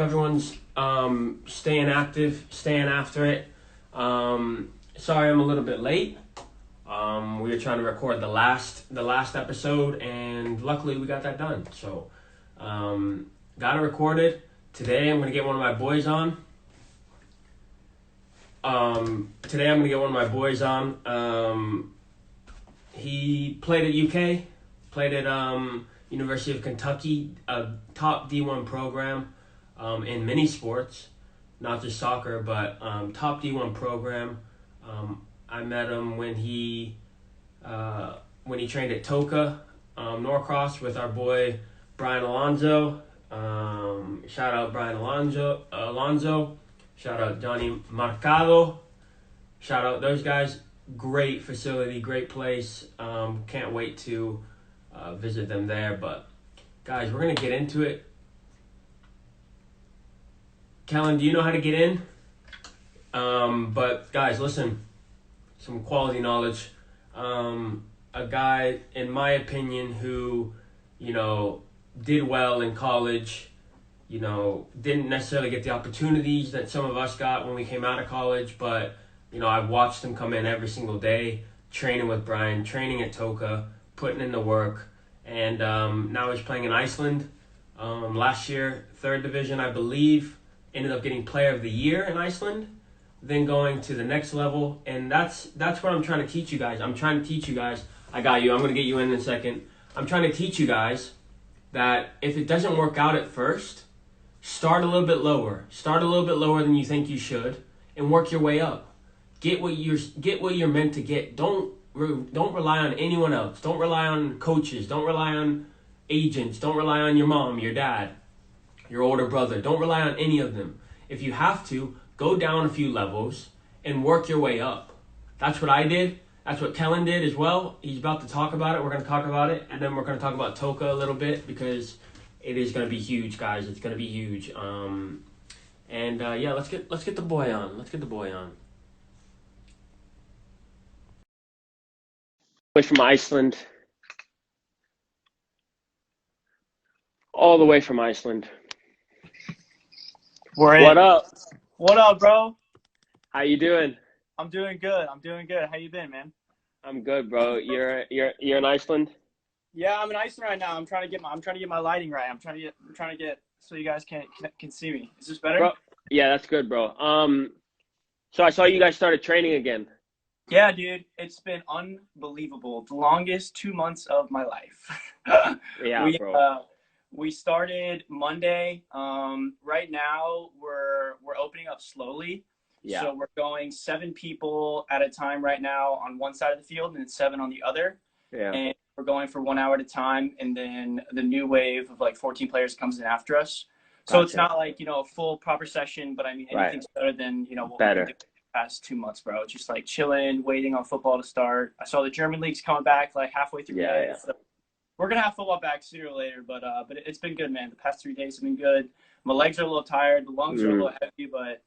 Everyone's staying active, staying after it. Sorry I'm a little bit late. We were trying to record the last episode, and luckily we got that done. So got it recorded. Today I'm gonna get one of my boys on. He played at UK, played at University of Kentucky, a top D1 program in many sports, not just soccer, but top D1 program. I met him when he trained at Toka, Norcross with our boy Brian Alonzo. Shout out Brian Alonzo. Shout out Johnny Marcado. Shout out those guys. Great facility, great place. Can't wait to visit them there. But guys, we're gonna get into it. Kaelon, do you know how to get in? But guys, listen, some quality knowledge. A guy, in my opinion, who, did well in college, didn't necessarily get the opportunities that some of us got when we came out of college, but, I've watched him come in every single day, training with Brian, training at Toka, putting in the work, and now he's playing in Iceland. Last year, third division, I believe, ended up getting player of the year in Iceland, then going to the next level, and that's what I'm trying to teach you guys. I got you. I'm going to get you in a second. I'm trying to teach you guys that if it doesn't work out at first, start a little bit lower. Start a little bit lower than you think you should, and work your way up. Get what you're meant to get. Don't rely on anyone else. Don't rely on coaches. Don't rely on agents. Don't rely on your mom, your dad, your older brother. Don't rely on any of them. If you have to, go down a few levels and work your way up. That's what I did. That's what Kellen did as well. He's about to talk about it. We're going to talk about it, and then we're going to talk about Toka a little bit because it is going to be huge, guys. It's going to be huge. Let's get the boy on. Let's get the boy on. Boy from Iceland. All the way from Iceland. We're in. What up? What up, bro? How you doing? I'm doing good. How you been, man? I'm good, bro. You're in Iceland? Yeah, I'm in Iceland right now. I'm trying to get my lighting right. I'm trying to get so you guys can see me. Is this better? Bro, yeah, that's good, bro. So I saw you guys started training again. Yeah, dude. It's been unbelievable. The longest 2 months of my life. Yeah, bro. We started Monday. Right now we're opening up slowly. Yeah. So we're going 7 people at a time right now on one side of the field and then 7 on the other. Yeah. And we're going for 1 hour at a time, and then the new wave of like 14 players comes in after us. So Gotcha. it's not like, a full proper session, but I mean, anything's better than, what Better. we did the past 2 months, bro. It's just like chilling, waiting on football to start. I saw the German league's coming back like halfway through. Yeah. So we're going to have football back sooner or later, but it's been good, man. The past 3 days have been good. My legs are a little tired. The lungs are a little heavy, but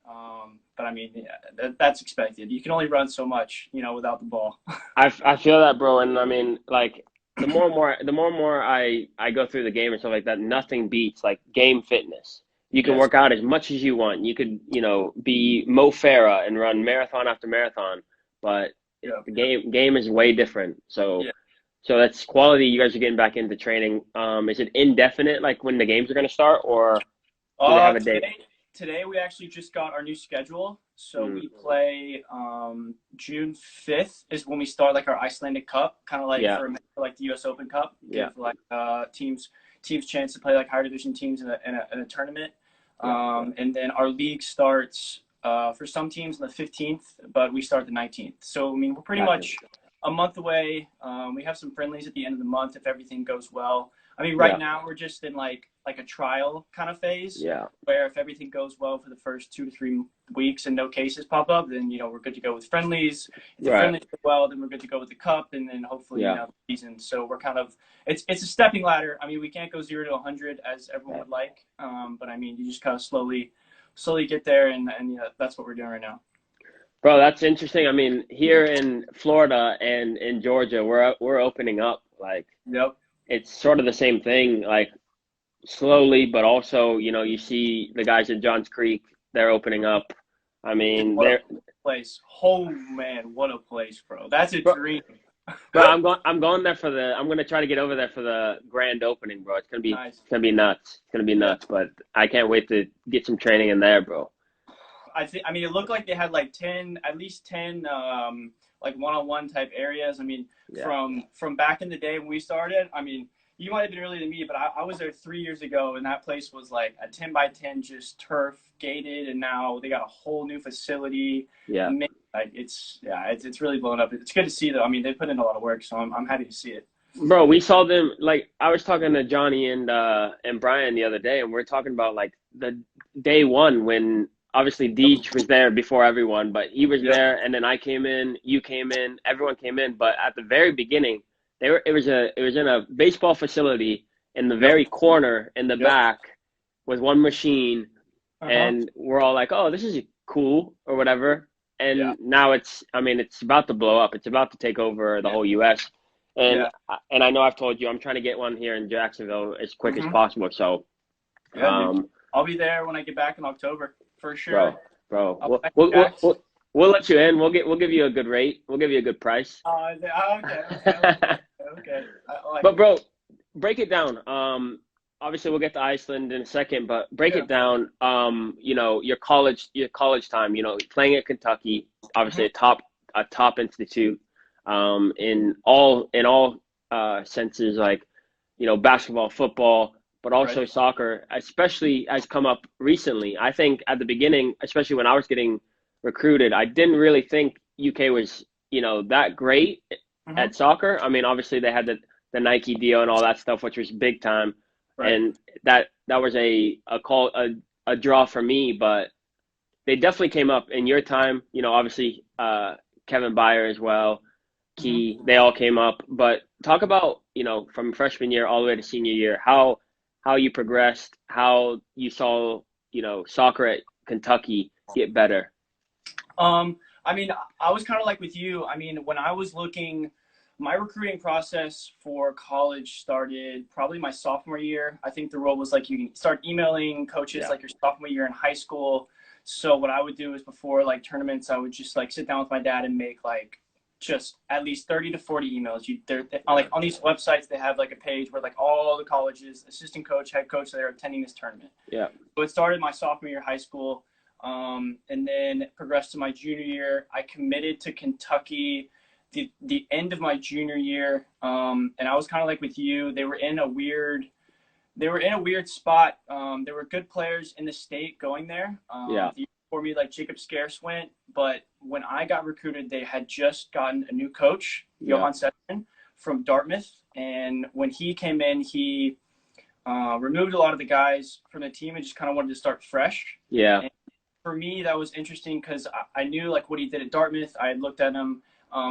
I mean, yeah, that's expected. You can only run so much, without the ball. I feel that, bro, and I mean, like, the more and more I go through the game and stuff like that, nothing beats like game fitness. You can work out as much as you want. You could, be Mo Farah and run marathon after marathon, but the game is way different. So that's quality. You guys are getting back into training. Is it indefinite, like when the games are going to start, or do they have a date? Today we actually just got our new schedule. So we play June 5th is when we start like our Icelandic Cup, kind of like for like the US Open Cup. Give like teams chance to play like higher division teams in a tournament. And then our league starts for some teams on the 15th, but we start the 19th. So I mean, we're pretty much a month away. We have some friendlies at the end of the month if everything goes well. I mean, right now we're just in like a trial kind of phase. Yeah. Where if everything goes well for the first 2 to 3 weeks and no cases pop up, then we're good to go with friendlies. If the friendlies go well, then we're good to go with the cup, and then hopefully the season. So we're kind of it's a stepping ladder. I mean, we can't go 0 to 100 as everyone would like, but I mean, you just kind of slowly get there, and that's what we're doing right now. Bro, that's interesting. I mean, here in Florida and in Georgia, we're opening up. Like, it's sort of the same thing. Like, slowly, but also, you see the guys at Johns Creek, they're opening up. I Dude, mean, what a they're place. Oh man, what a place, bro. That's a bro, dream. bro, I'm going there I'm gonna try to get over there for the grand opening, bro. Nice. It's gonna be nuts. It's gonna be Yeah. nuts, but I can't wait to get some training in there, bro. I mean, it looked like they had like at least 10, like one-on-one type areas. I mean, Yeah. from back in the day when we started, I mean, you might have been earlier than me, but I was there 3 years ago, and that place was like a 10 by 10 just turf gated, and now they got a whole new facility. Yeah. It's really blown up. It's good to see though. I mean, they put in a lot of work, so I'm happy to see it. Bro, we saw them, like, I was talking to Johnny and Brian the other day, and we're talking about like the day one when obviously Deej was there before everyone, but he was Yep. there, and then I came in, you came in, everyone came in, but at the very beginning, it was in a baseball facility in the Yep. very corner in the Yep. back with one machine, Uh-huh. and we're all like, "Oh, this is cool" or whatever. Yeah. And now I mean, it's about to blow up. It's about to take over the Yeah. whole U.S. And Yeah. and I know I've told you I'm trying to get one here in Jacksonville as quick as Mm-hmm. possible. So, Yeah, dude. um, I'll be there when I get back in October for bro, sure. bro, I'll be back in Jacks. we'll let you in. We'll give you a good rate. We'll give you a good price. Okay. I like But it. bro, break it down. Obviously we'll get to Iceland in a second, but break Yeah. it down. Your college time. Playing at Kentucky, obviously Mhm. a top institute. In all senses, like basketball, football, but also Right. soccer, especially has come up recently. I think at the beginning, especially when I was getting recruited, I didn't really think UK was that great Mhm. at soccer. I mean, obviously they had the Nike deal and all that stuff, which was big time, Right. and that was a draw for me. But they definitely came up in your time. Obviously Kevin Byer as well, Mhm. Key, they all came up. But talk about from freshman year all the way to senior year, how you progressed, how you saw soccer at Kentucky get better. I mean, I was kind of like with you. I mean, when I was looking, my recruiting process for college started probably my sophomore year. I think the rule was like you can start emailing coaches Yeah. like your sophomore year in high school. So what I would do is before like tournaments, I would just like sit down with my dad and make like just at least 30 to 40 emails. Like on these websites, they have like a page where like all the colleges, assistant coach, head coach that are attending this tournament. Yeah. So it started my sophomore year of high school. And then progressed to my junior year. I committed to Kentucky the end of my junior year, and I was kind of like with you. They were in a weird spot. There were good players in the state going there. Yeah. The year before me, like Jacob Scarce went, but when I got recruited, they had just gotten a new coach, Yeah. Johan Sederin from Dartmouth, and when he came in, he removed a lot of the guys from the team and just kind of wanted to start fresh. Yeah. And for me, that was interesting because I knew like what he did at Dartmouth. I had looked at him.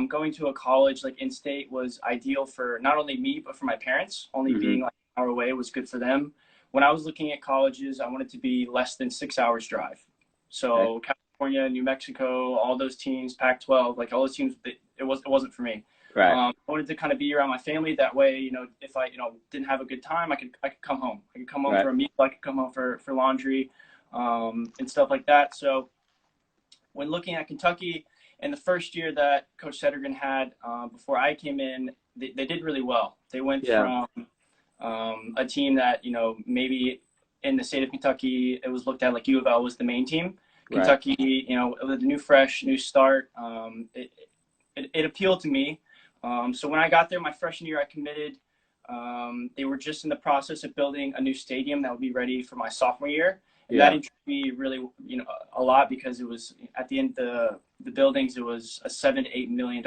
Going to a college like in-state was ideal for not only me but for my parents. Only being like an hour away was good for them. When I was looking at colleges, I wanted to be less than 6 hours drive. So okay. California, New Mexico, all those teams, Pac-12, like all those teams, it wasn't for me. Right. I wanted to kind of be around my family. That way, if I didn't have a good time, I could come home. I could come home Right. for a meal. I could come home for laundry. And stuff like that. So when looking at Kentucky in the first year that Coach Sedergren had before I came in, they did really well. They went from a team that, maybe in the state of Kentucky, it was looked at like U of L was the main team. Kentucky, with a new fresh, new start, it appealed to me. So when I got there my freshman year, I committed. They were just in the process of building a new stadium that would be ready for my sophomore year. And that intrigued me really, a lot because it was at the end of the buildings, it was a $7 to $8 million,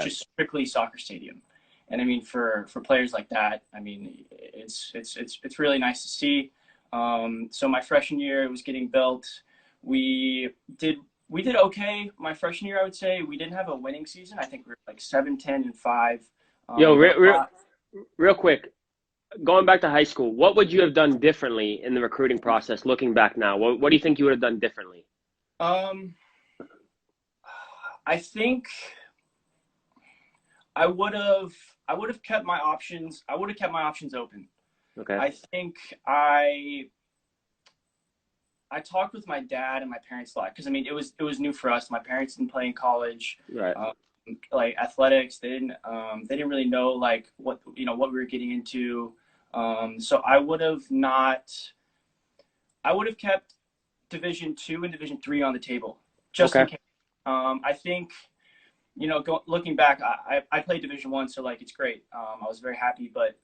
just strictly soccer stadium. And I mean, for players like that, I mean, it's really nice to see. So my freshman year, it was getting built. We did okay my freshman year, I would say. We didn't have a winning season. I think we were like 7-10-5. Yo, real quick, going back to high school, what would you have done differently in the recruiting process looking back now? What do you think you would have done differently? I think I would have kept my options. I would have kept my options open. Okay. I think I talked with my dad and my parents a lot because I mean it was new for us. My parents didn't play in college, Right. Like athletics. They didn't really know like what what we were getting into. So I would have kept Division 2 and Division 3 on the table just in case. I think looking back, I played Division 1, so like it's great. I was very happy, but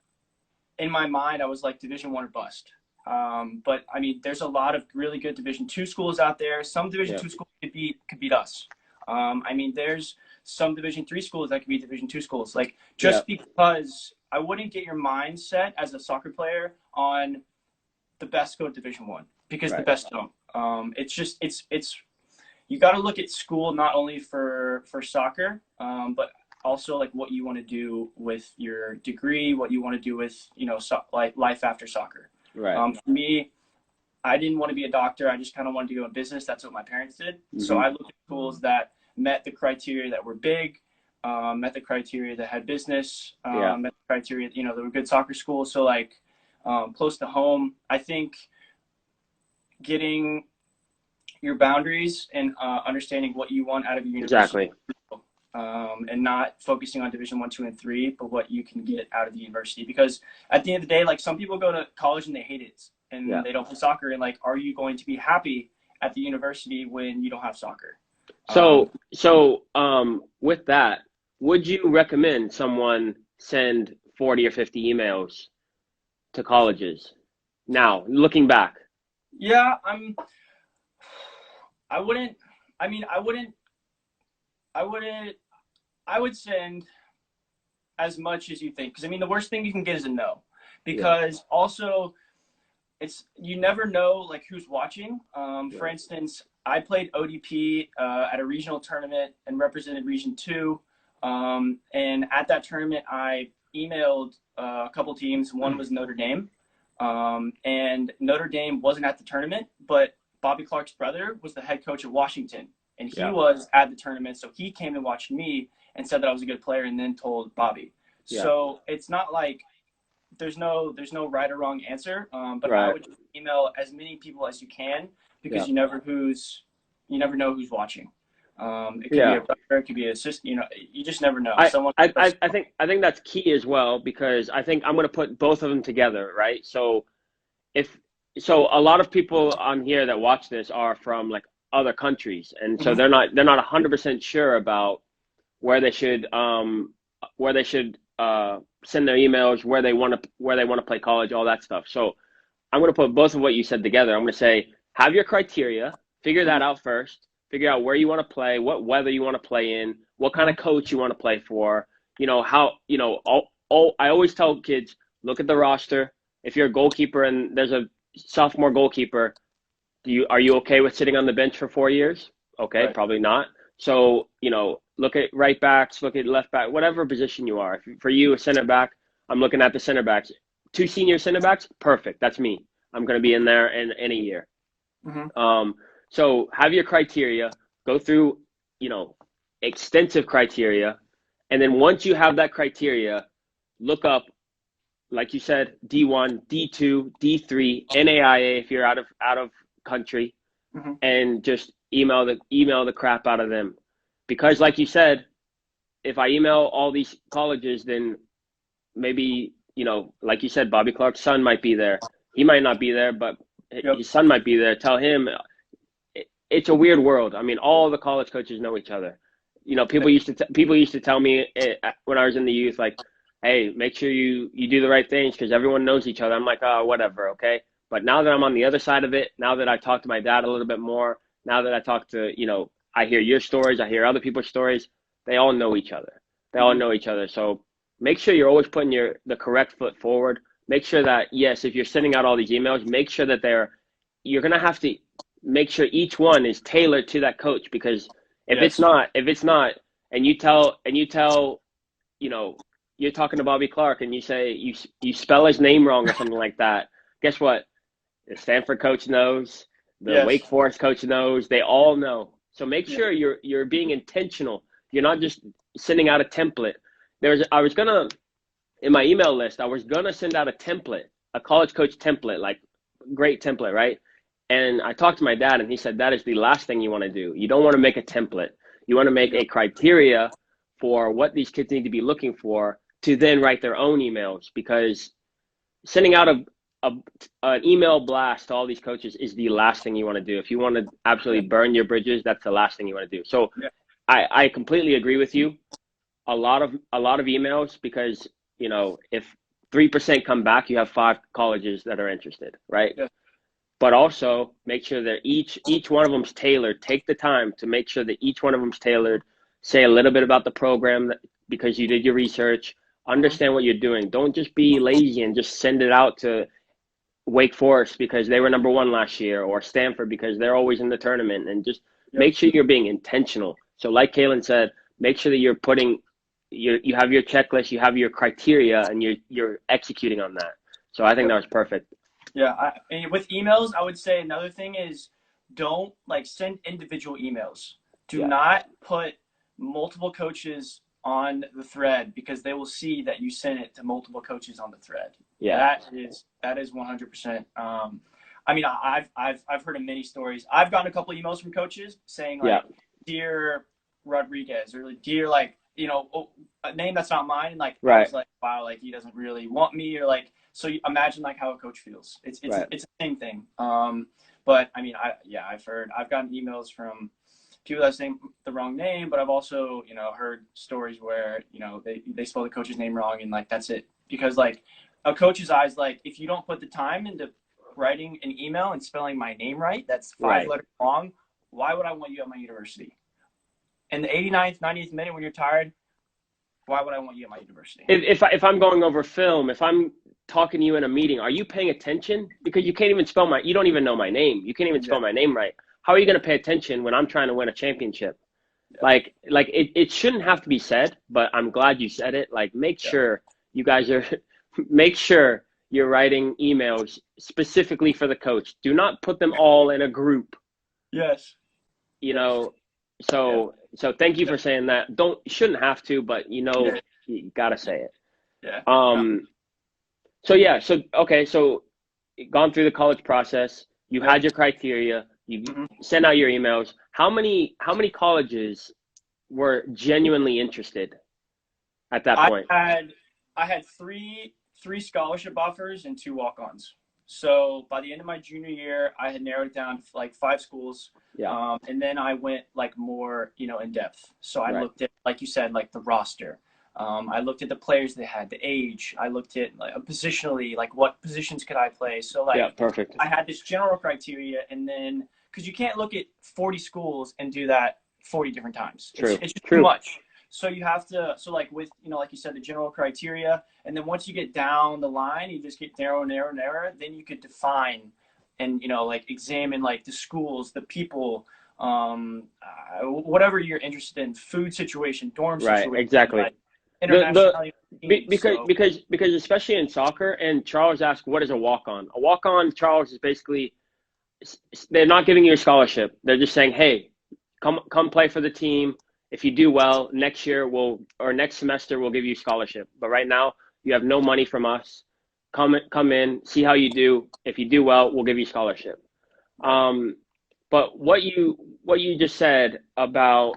in my mind, I was like Division 1 or bust. But I mean, there's a lot of really good Division 2 schools out there. Some Division 2 schools could beat us. I mean, there's some Division 3 schools that could be Division 2 schools. Like just because I wouldn't get your mindset as a soccer player on the best go to Division 1 because the best don't. It's just it's you got to look at school not only for soccer, but also like what you want to do with your degree, what you want to do with like life after soccer. Right. For me, I didn't want to be a doctor. I just kind of wanted to go in business. That's what my parents did. Mm-hmm. So I looked at schools that met the criteria that were big, met the criteria that had business, met the criteria they were good soccer schools. So like close to home. I think getting your boundaries and understanding what you want out of your university. Exactly. And not focusing on Division 1, 2, and 3, but what you can get out of the university. Because at the end of the day, like some people go to college and they hate it and they don't play soccer. And like, are you going to be happy at the university when you don't have soccer? So with that, would you recommend someone send 40 or 50 emails to colleges now, looking back? Yeah, I would send as much as you think. Because, I mean, the worst thing you can get is a no. Because also, you never know, like, who's watching. For instance, I played ODP at a regional tournament and represented Region 2. And at that tournament, I emailed a couple teams. One was Notre Dame. And Notre Dame wasn't at the tournament, but Bobby Clark's brother was the head coach of Washington. And he was at the tournament, so he came and watched me and said that I was a good player and then told Bobby. Yeah. So it's not like there's no right or wrong answer, but I would just email as many people as you can because you never know who's watching. It could be a brother, it could be a sister, you just never know. I think that's key as well because I think I'm going to put both of them together, right? So a lot of people on here that watch this are from like other countries, and so they're not 100% sure about where they should send their emails, where they want to play college, all that stuff. So I'm going to put both of what you said together. I'm going to say have your criteria, figure that out first, figure out where you want to play, what weather you want to play in, what kind of coach you want to play for. I always tell kids, look at the roster. If you're a goalkeeper and there's a sophomore goalkeeper, are you okay with sitting on the bench for 4 years? Okay, probably not. So, look at right backs, look at left back, whatever position you are. For you, a center back, I'm looking at the center backs. 2 senior center backs, perfect. That's me. I'm going to be in there in a year. So have your criteria, go through, extensive criteria. And then once you have that criteria, look up, like you said, D1, D2, D3, NAIA if you're out of country, and just email the crap out of them. Because like you said, if I email all these colleges, then maybe, like you said, Bobby Clark's son might be there. He might not be there, but his son might be there. Tell him. It's a weird world. I mean, all the college coaches know each other. People used to tell me when I was in the youth, like, hey, make sure you do the right things because everyone knows each other. I'm like, oh, whatever, okay? But now that I'm on the other side of it, now that I talk to my dad a little bit more, now that I talk to, I hear your stories, I hear other people's stories, they all know each other. They all know each other. So make sure you're always putting the correct foot forward. Make sure that, yes, if you're sending out all these emails, make sure that you're going to have to make sure each one is tailored to that coach because if it's not, and you tell, you're talking to Bobby Clark and you say, you spell his name wrong or something like that, guess what? The Stanford coach knows, the Wake Forest coach knows, they all know. So make sure you're being intentional. You're not just sending out a template. In my email list, I was gonna send out a template a college coach template, like great template, right? And I talked to my dad, and he said that is the last thing you want to do. You don't want to make a template. You want to make a criteria for what these kids need to be looking for to then write their own emails, because sending out an email blast to all these coaches is the last thing you want to do. If you want to absolutely burn your bridges, that's the last thing you want to do. So I completely agree with you. A lot of emails, because, you know, if 3% come back, you have 5 colleges that are interested, right? Yeah. But also make sure that each one of them's tailored. Take the time to make sure that each one of them's tailored. Say a little bit about the program because you did your research. Understand what you're doing. Don't just be lazy and just send it out to Wake Forest because they were number 1 last year, or Stanford because they're always in the tournament, and just make sure you're being intentional. So like Kaelon said, make sure that you're putting, you have your checklist, you have your criteria, and you're executing on that. So I think that was perfect. Yeah, and with emails, I would say another thing is don't send individual emails. Do not put multiple coaches on the thread, because they will see that you sent it to multiple coaches on the thread. Yeah, that is 100%. I mean, I've heard of many stories. I've gotten a couple emails from coaches saying "Dear Rodriguez," or "Dear," a name that's not mine, and I was like, wow, he doesn't really want me, or so you imagine how a coach feels. It's the same thing. But I mean, I've gotten emails from people that saying the wrong name, but I've also, heard stories where, they spell the coach's name wrong, and that's it. Because a coach's eyes, if you don't put the time into writing an email and spelling my name right, that's 5 letters long, why would I want you at my university? In the 89th, 90th minute when you're tired, why would I want you at my university? If I'm going over film, if I'm talking to you in a meeting, are you paying attention? Because you can't even spell you don't even know my name. You can't even spell my name right. How are you going to pay attention when I'm trying to win a championship? Yeah. It shouldn't have to be said, but I'm glad you said it. Make sure you guys make sure you're writing emails specifically for the coach. Do not put them all in a group. Yes. So thank you for saying that. Shouldn't have to, but you gotta say it. Yeah. So gone through the college process. You had your criteria. You sent out your emails. How many colleges were genuinely interested at that point? I had three scholarship offers and 2 walk-ons. So by the end of my junior year, I had narrowed it down to 5 schools. Yeah. And then I went more, in depth. So I looked at, like you said, the roster. I looked at the players they had, the age. I looked at positionally, what positions could I play. So perfect. I had this general criteria, and then because you can't look at 40 schools and do that 40 different times. True. It's just too much. So you have to, with, like you said, the general criteria, and then once you get down the line, you just get narrower, then you could define and, examine the schools, the people, whatever you're interested in, food situation, dorm situation. Right, exactly. Because especially in soccer, and Charles asked, what is a walk-on? A walk-on, Charles, is basically, they're not giving you a scholarship. They're just saying, hey, come play for the team. If you do well, next year or next semester, we'll give you a scholarship. But right now, you have no money from us. Come in, see how you do. If you do well, we'll give you a scholarship. But what you just said about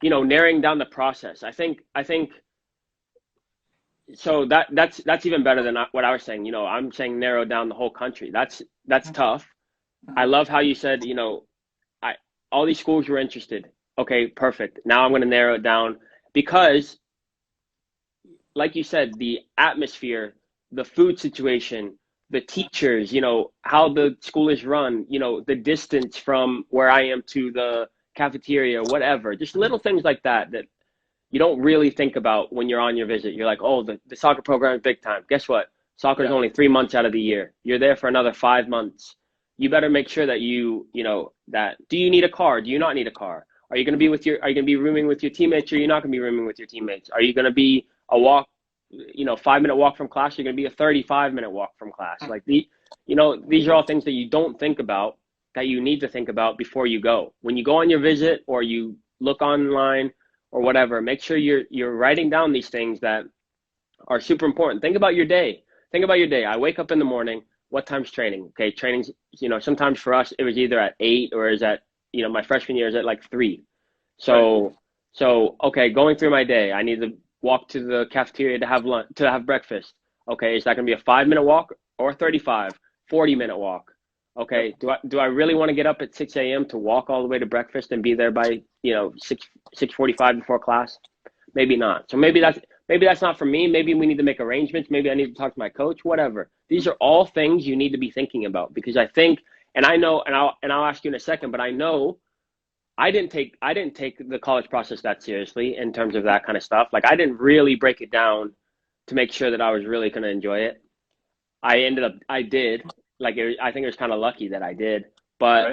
narrowing down the process, I think so that's even better than what I was saying. I'm saying narrow down the whole country. That's tough. I love how you said, all these schools were interested. Okay, perfect. Now I'm going to narrow it down, because like you said, the atmosphere, the food situation, the teachers, how the school is run, the distance from where I am to the cafeteria, whatever, just little things like that you don't really think about when you're on your visit. You're like, oh, the soccer program is big time. Guess what? Soccer is only 3 months out of the year. You're there for another 5 months. You better make sure that do you need a car? Do you not need a car? Are you going to be rooming with your teammates, or are you not going to be rooming with your teammates? Are you going to be a walk, 5-minute walk from class? You're going to be a 35-minute walk from class. These are all things that you don't think about, that you need to think about before you go. When you go on your visit, or you look online or whatever, make sure you're writing down these things that are super important. Think about your day. think about your day. I wake up in the morning. What time's training? Okay, training's, sometimes for us it was either at 8 or is at, my freshman year is at like 3. So, okay, going through my day, I need to walk to the cafeteria to have lunch, to have breakfast. Okay, is that going to be a 5-minute walk or 35, 40-minute walk? Okay, do I really want to get up at 6 a.m. to walk all the way to breakfast and be there by 6:45 before class? Maybe not. So maybe that's not for me. Maybe we need to make arrangements. Maybe I need to talk to my coach. Whatever. These are all things you need to be thinking about, because I think, and I know, and I'll ask you in a second, but I know I didn't take the college process that seriously in terms of that kind of stuff. Like, I didn't really break it down to make sure that I was really going to enjoy it. I did. Like, I think it was kind of lucky that I did. But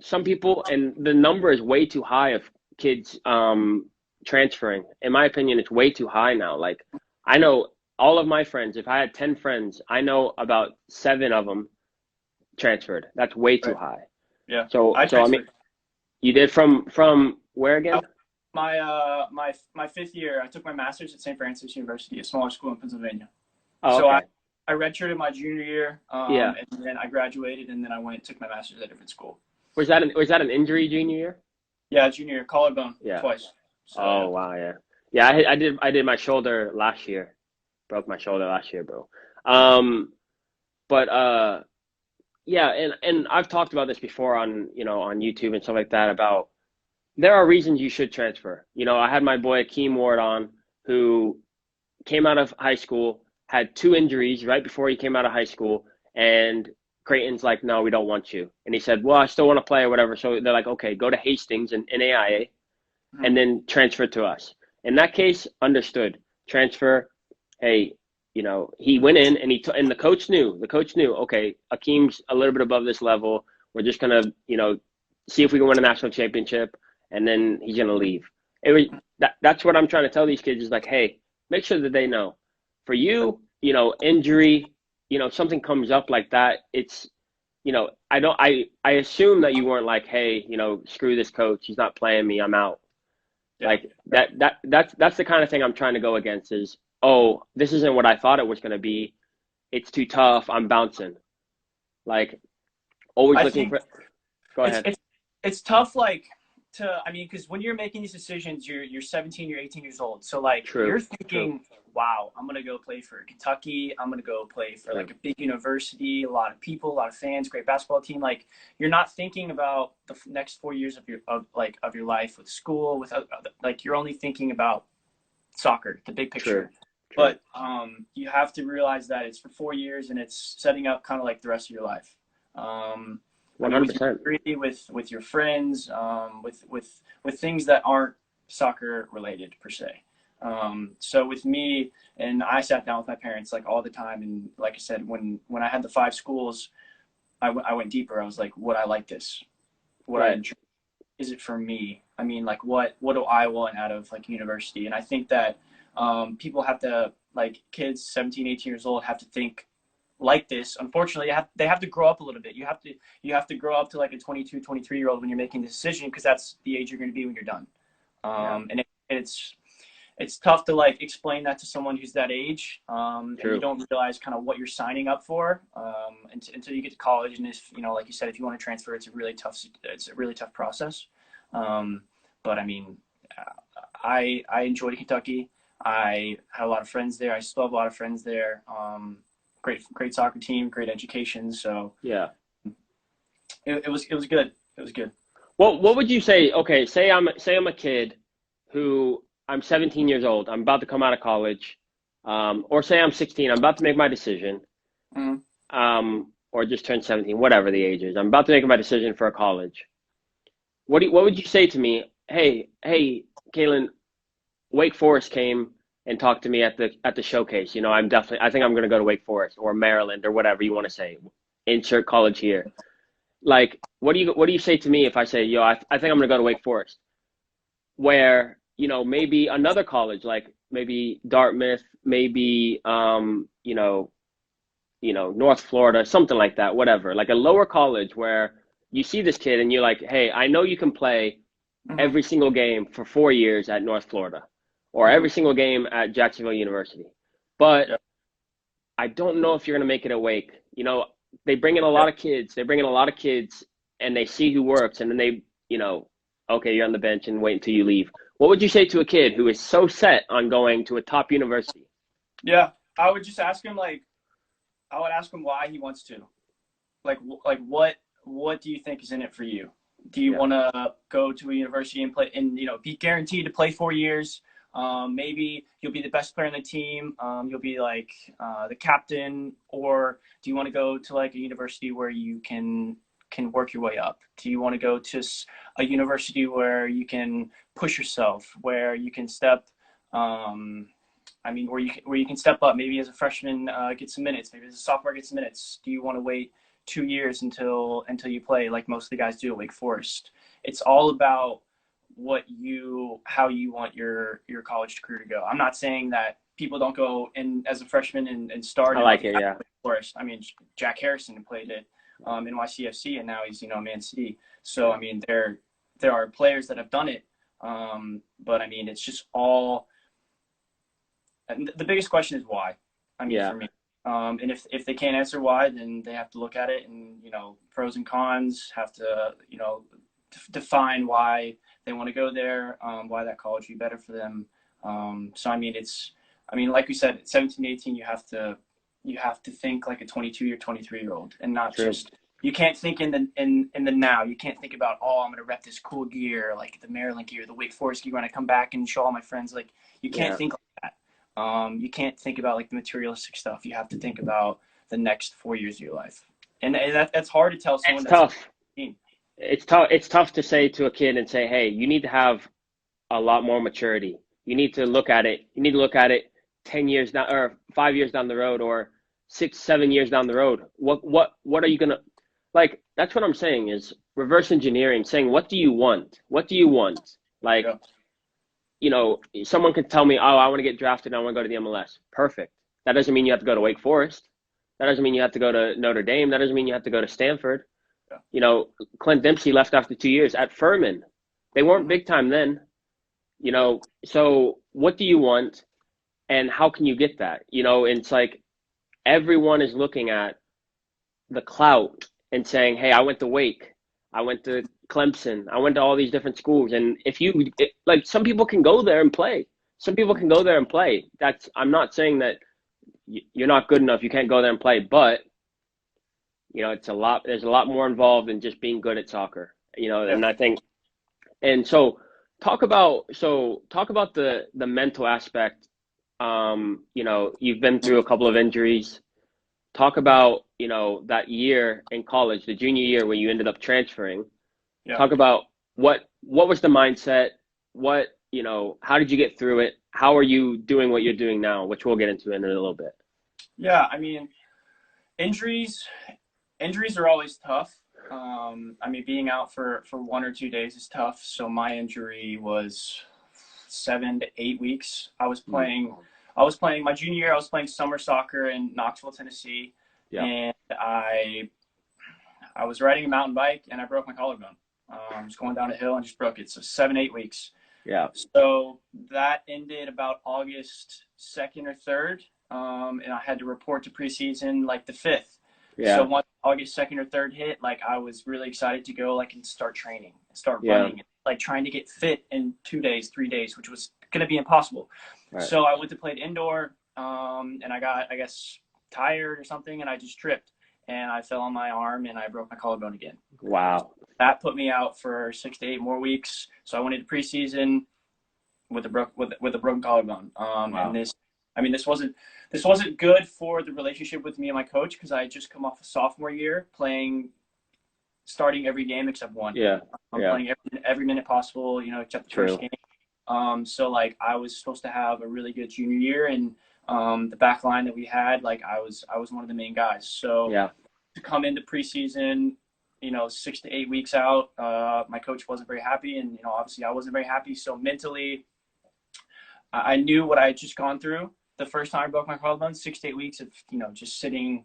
some people, and the number is way too high of kids transferring. In my opinion, it's way too high now. Like, I know all of my friends, if I had 10 friends, I know about 7 of them transferred. That's way too high. Yeah. So I mean, you did from where again? My 5th year, I took my master's at St. Francis University, a smaller school in Pennsylvania. Oh, so okay. I redshirted my junior year, and then I graduated, and then I went and took my master's at a different school. Was that an injury junior year? Yeah, junior year, collarbone, twice. So, oh wow, yeah. Yeah, I did my shoulder last year. Broke my shoulder last year, bro. Yeah, and I've talked about this before on on YouTube and stuff like that, about there are reasons you should transfer. I had my boy Akeem Ward on, who came out of high school, had 2 injuries right before he came out of high school, and Creighton's like, no, we don't want you. And he said, well, I still want to play or whatever. So they're like, okay, go to Hastings and NAIA, and then transfer to us. In that case, understood. Transfer. Hey, he went in and and the coach knew. The coach knew, okay, Akeem's a little bit above this level. We're just going to, see if we can win a national championship, and then he's going to leave. That's what I'm trying to tell these kids is like, hey, make sure that they know. For you, injury, something comes up like that, it's, I assume that you weren't like, hey, screw this coach, he's not playing me, I'm out. Yeah. Like that's the kind of thing I'm trying to go against is, oh, this isn't what I thought it was going to be. It's too tough. I'm bouncing. Like, always looking for. Go ahead. It's tough, like, because when you're making these decisions, you're 17, you're 18 years old. So, like, you're thinking, wow, I'm going to go play for Kentucky. I'm going to go play for, like, a big university, a lot of people, a lot of fans, great basketball team. Like, you're not thinking about the next 4 years of your life with school, like, you're only thinking about soccer, the big picture. True. But you have to realize that it's for 4 years, and it's setting up kind of like the rest of your life. 100%. With your friends, with things that aren't soccer related per se. So with me, and I sat down with my parents like all the time, and like I said, when I had the 5 schools, I went deeper. I was like, would I like this? Would I enjoy? Is it for me? I mean, like, what do I want out of like university? And I think that people have to, like, kids 17, 18 years old have to think like this. Unfortunately, they have to grow up a little bit. You have to grow up to like a 22, 23-year-old when you're making the decision, because that's the age you're going to be when you're done. And it's tough to like explain that to someone who's that age, and you don't realize kind of what you're signing up for until you get to college. And if like you said, if you want to transfer, it's a really tough process. But I mean, I enjoyed Kentucky. I had a lot of friends there. I still have a lot of friends there. Great soccer team, great education. So yeah, it was good. It was good. Well, what would you say? Okay, say I'm a kid who, I'm 17 years old. I'm about to come out of college, or say I'm 16. I'm about to make my decision, or just turned 17, whatever the age is. I'm about to make my decision for a college. What would you say to me? Hey, Kaelon, Wake Forest came and talked to me at the showcase. I think I'm going to go to Wake Forest or Maryland or whatever you want to say. Insert college here. Like, what do you say to me if I say, I think I'm going to go to Wake Forest? Where, maybe another college, like maybe Dartmouth, maybe, North Florida, something like that, whatever. Like a lower college where you see this kid and you're like, hey, I know you can play every single game for 4 years at North Florida, or every single game at Jacksonville University. but I don't know if you're going to make it at Wake. You know, they bring in a lot of kids. They bring in a lot of kids, and they see who works, and then they, you know, okay, you're on the bench and wait until you leave. What would you say to a kid who is so set on going to a top university? Yeah, I would just ask him, like, I would ask him why he wants to. Like what do you think is in it for you? Do you want to go to a university and play and, you know, be guaranteed to play 4 years? Maybe you'll be the best player on the team. You'll be like the captain, or do you want to go to like a university where you can work your way up? Do you want to go to a university where you can push yourself, where you can step, where you can step up, maybe as a freshman, get some minutes, maybe as a sophomore, get some minutes? Do you want to wait 2 years until you play, like most of the guys do at Wake Forest? It's all about how you want your college career to go. I'm not saying that people don't go in as a freshman and start. I like it, yeah. Wake Forest. I mean, Jack Harrison played it in NYCFC, and now he's, you know, Man City. So I mean, there are players that have done it, but I mean, it's just all. And the biggest question is why. I mean, for me. And if they can't answer why, then they have to look at it and, you know, pros and cons, have to, you know, define why they want to go there, why that college would be better for them. So, I mean, like we said, at 17, 18, you have to think like a 22 or 23-year-old, and not just, you can't think in the now. You can't think about, oh, I'm going to rep this cool gear, like the Maryland gear, the Wake Forest gear, when I come back and show all my friends. Like, you can't think like that. You can't think about like the materialistic stuff. You have to think about the next 4 years of your life, and that's hard to tell someone. It's tough. It's tough. It's tough to say to a kid and say, "Hey, you need to have a lot more maturity. You need to look at it. You need to look at it 10 years down, or 5 years down the road, or 6, 7 years down the road. What are you gonna like?" That's what I'm saying, is reverse engineering. Saying, what do you want? What do you want? Like. Yeah. You know, someone could tell me, oh, I want to get drafted and I want to go to the MLS. Perfect. That doesn't mean you have to go to Wake Forest. That doesn't mean you have to go to Notre Dame. That doesn't mean you have to go to Stanford. Yeah. You know, Clint Dempsey left after 2 years at Furman. They weren't big time then. You know, so what do you want and how can you get that? You know, and it's like everyone is looking at the clout and saying, hey, I went to Wake. I went to Clemson. I went to all these different schools. And like, some people can go there and play. Some people can go there and play. I'm not saying that you're not good enough, you can't go there and play, but, you know, there's a lot more involved than just being good at soccer, you know. And I think, and so talk about the mental aspect. You know, you've been through a couple of injuries. Talk about, you know, that year in college, the junior year where you ended up transferring. Yeah. Talk about what was the mindset? You know, how did you get through it? How are you doing what you're doing now, which we'll get into in a little bit? Yeah, I mean, injuries are always tough. I mean, being out for 1 or 2 days is tough. So my injury was 7 to 8 weeks. I was playing my junior year. I was playing summer soccer in Knoxville, Tennessee, and I was riding a mountain bike and I broke my collarbone. I was going down a hill and just broke it. So 7, 8 weeks. Yeah. So that ended about August 2nd or 3rd, and I had to report to preseason like the 5th. Yeah. So once August 2nd or 3rd hit, like, I was really excited to go and start training and start running, like trying to get fit in 2 days, 3 days, which was going to be impossible. Right. So I went to play indoor, and I got, I guess, tired or something, and I just tripped, and I fell on my arm, and I broke my collarbone again. Wow. That put me out for 6 to 8 more weeks. So I went into preseason with a broken collarbone. Wow. And this wasn't good for the relationship with me and my coach, because I had just come off a sophomore year starting every game except one. Yeah. Playing every minute possible, you know, except the first game. So like, I was supposed to have a really good junior year, and the back line that we had, like, I was one of the main guys. So to come into preseason, you know, 6 to 8 weeks out, my coach wasn't very happy, and, you know, obviously I wasn't very happy. So mentally, I knew what I had just gone through the first time I broke my collarbone. 6 to 8 weeks of, you know, just sitting,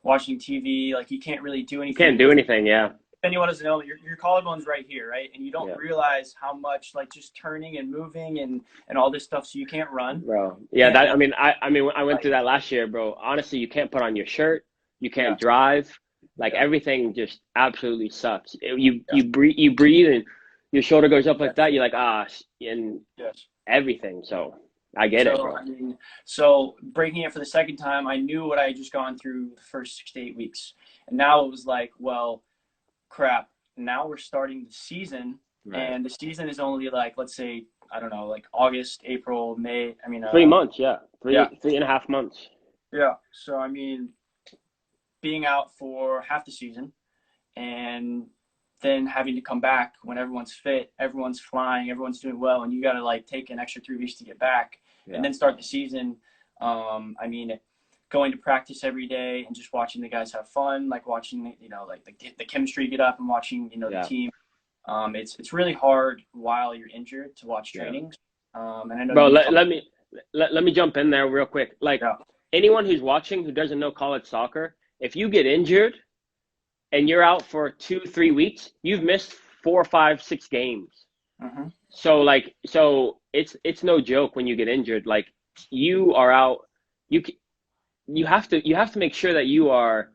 watching TV. Like, you can't really do anything. Can't do anything, yeah. anyone doesn't know, your collarbone's right here, right? And you don't realize how much like just turning and moving and all this stuff, so you can't run. Bro. Yeah, that I mean I went through that last year, bro. Honestly, you can't put on your shirt, you can't drive. Like everything just absolutely sucks. You breathe and your shoulder goes up like that, you're like, and everything. So I get it, bro. I mean, so breaking it for the second time, I knew what I had just gone through the first 6 to 8 weeks. And now it was like, well, crap. Now we're starting the season, and the season is only like, let's say, I don't know, like August, April, May. I mean, 3 months, three and a half months. Yeah. So I mean, being out for half the season, and then having to come back when everyone's fit, everyone's flying, everyone's doing well, and you got to like take an extra 3 weeks to get back and then start the season. I mean, going to practice every day and just watching the guys have fun, like watching, you know, like the chemistry get up and watching, you know, the team. It's really hard while you're injured to watch trainings. And I know. Bro, let me jump in there real quick. Like anyone who's watching who doesn't know college soccer, if you get injured and you're out for 2-3 weeks, you've missed 4, 5, 6 games. So it's no joke when you get injured. Like you are out. You have to make sure that you are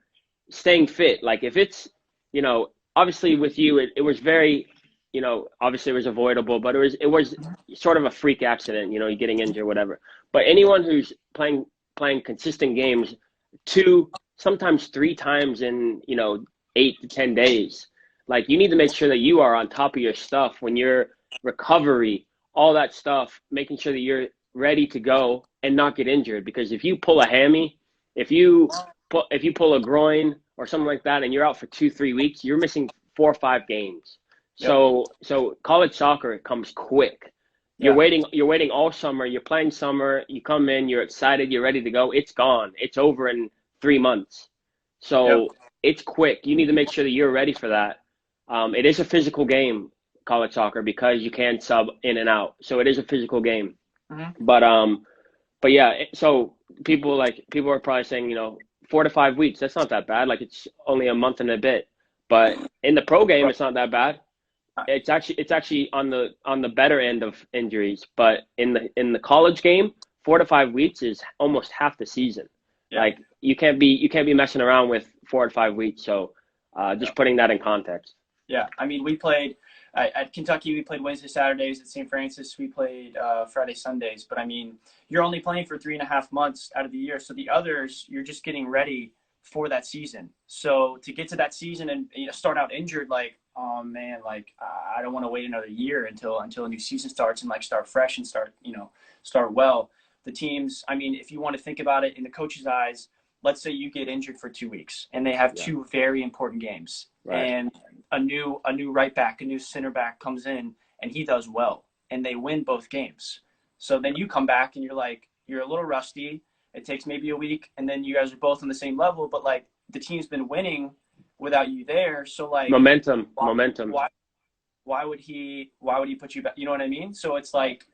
staying fit. Like if it's, you know, obviously with you, it was very, you know, obviously it was avoidable, but it was sort of a freak accident, you know, you getting injured, whatever. But anyone who's playing consistent games 2, sometimes 3 times in, you know, 8 to 10 days, like you need to make sure that you are on top of your stuff when you're recovery, all that stuff, making sure that you're ready to go and not get injured. Because if you pull a hammy, if you pull a groin or something like that and you're out for 2-3 weeks, you're missing 4 or 5 games. So college soccer, it comes quick. You're waiting all summer, you're playing summer, you come in, you're excited, you're ready to go, it's gone. It's over in 3 months. So it's quick. You need to make sure that you're ready for that. It is a physical game, college soccer, because you can sub in and out. So it is a physical game. But yeah, so people are probably saying, you know, 4 to 5 weeks, that's not that bad. Like it's only a month and a bit. But in the pro game, it's not that bad. It's actually on the better end of injuries. But in the college game, 4 to 5 weeks is almost half the season. Like you can't be messing around with 4 to 5 weeks. So just putting that in context. Yeah, I mean, we played at Kentucky. We played Wednesday, Saturdays. At St. Francis, we played Friday, Sundays. But I mean, you're only playing for 3.5 months out of the year. So the others, you're just getting ready for that season. So to get to that season and start out injured, like, oh man, like I don't want to wait another year until a new season starts and like start fresh and start well. The teams, I mean, if you want to think about it in the coach's eyes, let's say you get injured for 2 weeks and they have 2 very important games, and a new right back, a new center back comes in and he does well and they win both games. So then you come back and you're a little rusty. It takes maybe a week and then you guys are both on the same level, but like the team's been winning without you there. So like momentum. Why would he put you back? You know what I mean? So it's like,